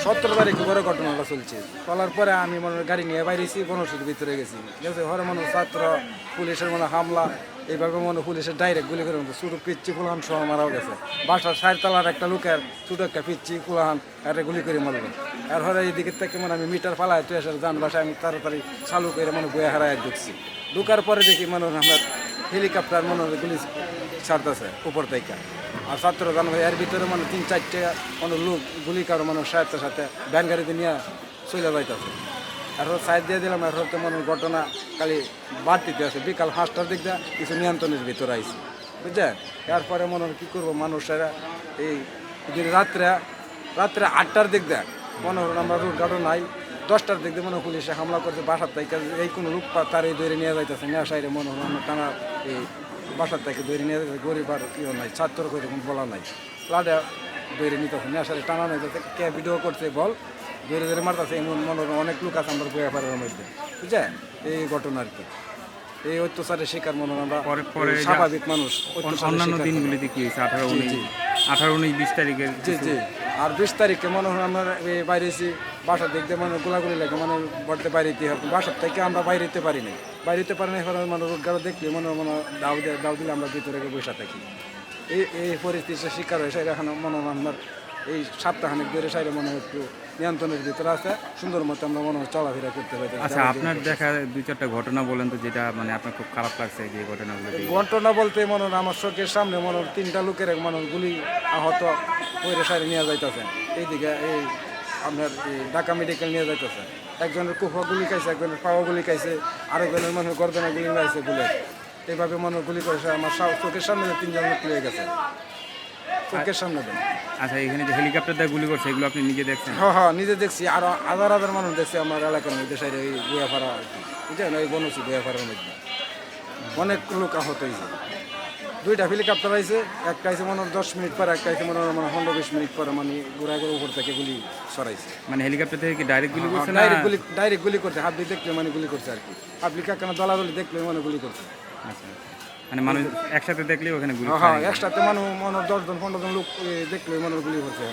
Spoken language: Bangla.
17 তারিখে বড় ঘটনাটা চলছে। চলার পরে আমি মনে হয় গাড়ি নিয়ে বাইরেছি, বনশ্রীর ভিতরে গেছি। গেছে ঘরে মনে হয় ছাত্র পুলিশের মনে হামলা, এইভাবে মনে হয় পুলিশের ডাইরেক্ট গুলি করে ছোটো পিচ্ছি কুলাহান সহ মারাও গেছে। বাসার 4 তলার একটা লোকের ছোটো একটা পিচ্ছি কুলাহান একটা গুলি করে মারলো। আর হরে এই দিকের থেকে মানে আমি মিটার ফালায় তুই আসার যান বাসায় আমি তাড়াতাড়ি চালু করে মানে বয়ে হারায় ঢুকছি। ঢুকার পরে দেখি মনে হয় আমরা হেলিকপ্টার মনে হয় গুলি ছাড়তেছে উপর থেকে। আর ছাত্র জানো এর ভিতরে মানে 3-4টে মানে লোক গুলি কারো মানে সাথে ভ্যান গাড়িতে নিয়ে চলে যাইতেছে। আর সাইড দিয়ে দিলাম। আর হতে মনে ঘটনা খালি বাড়তিতে আছে। বিকাল 5টার দিক দিয়ে কিছু নিয়ন্ত্রণের ভিতরে আইসি, বুঝছেন। এরপরে মনে হয় কী করবো মানুষেরা এই রাত্রে 8টার দিক দেয় মনে হয় আমরা রোড গার্ডও নাই। 10টার দিক দিয়ে মনে হয় পুলিশে হামলা করছে বাসার থেকে। এই কোনো লোক তার এই ধরে নিয়ে যাইতেছে নেওয়া সাইডে মনে হয় টানা এই বাসার থেকে ধরে নিয়ে যাচ্ছে। গরিব আর কেউ নাই, ছাত্র করে বলা নাই, লাডে ধরে নিতেছে নেওয়া সাইডে টানা নিয়ে যাচ্ছে। কে ভিডিও করছে বল ধরে ধরে মারতেছে। এমন মনে হয় অনেক লোক আছে আমরা বয়ে পাড়ার মধ্যে, বুঝছেন। এই ঘটনা আর কি, এই অত্যাচারের শিকার মনে হয় আমরা স্বাভাবিক মানুষ। অন্যান্য দিনগুলিতে কি হয়েছে? 18-19-20 তারিখের জি জি। আর 20 তারিখে মনে হয় আমরা বাইরেছি বাসার দেখতে মানে গোলাগুলি লাগে মানে বলতে বাইরেতে হবে। বাসার থেকে আমরা বাইরেতে পারি নাই, বাইরেতে পারি না। মানে রোড গাড়ি দেখলে মনে দাও দিলে আমরা ভিতরে বসে থাকি। এই পরিস্থিতির শিকার হয়েছে। এখন মনে হয় আপনার এই সপ্তাহখানেক ধরে সাইডে মনে হয় একটু নিয়ন্ত্রণের ভিতরে আছে, সুন্দর মতো আমরা মনে হয় চলাফেরা করতে পারি। আচ্ছা, আপনার দেখা 2-4টা ঘটনা বলেন তো যেটা মানে আপনার খুব খারাপ লাগছে যে ঘটনাগুলো। ঘটনা বলতে মনে হয় আমার চোখের সামনে মনে হয় 3টা লোকের মনে হয় গুলি আহত পরে সাইডে নিয়ে যাইতেছে। এইদিকে এই আপনার এই ঢাকা মেডিকেল নিয়ে যাইতেছে। একজনের কুফা গুলি খাইছে, একজনের পাওয়া গুলি খাইছে, আরেকজনের মনে হয় গর্দনা গুলি খাইছে বুলেট। এইভাবে মনে হয় গুলি করেছে। আমার চোখের সামনে 3জন লোক লেগে গেছে, চোখের সামনে দেন। আচ্ছা, এখানে যে হেলিকপ্টার দিয়ে গুলি করছে এগুলো আপনি নিজে দেখছেন? হ্যাঁ নিজে দেখছি। আর হাজার মানুষ দেখছে আমার এলাকার মধ্যে সাইডে ওই গুয়াপাড়া আর কি, বুঝলেন, ওই বনছি গুয়াপাড়ার মধ্যে অনেক লোক আহত হয়েছে। 2টা হেলিকপ্টার আইছে, একটা আইসে মনে হয় 10 মিনিট পরে, একটা আইসে মনে হয় 15-20 মিনিট পরে। মানে ঘুরা করে উপর থেকে গুলি সরাইছে। মানে হেলিকপ্টার থেকে কি ডাইরেক্ট গুলি করছে না? ডাইরেক্ট গুলি করছে। হাবলি দেখলে মানে গুলি করছে আর কি। হাবলি কাকানা দলাদলি দেখলে মানে গুলি করছে। আচ্ছা, মানে মানুষ একসাথে দেখলে ওখানে গুলি? হ্যাঁ, একসাথে মানুষ মনে 10-15 লোক দেখলে মানে গুলি করছে।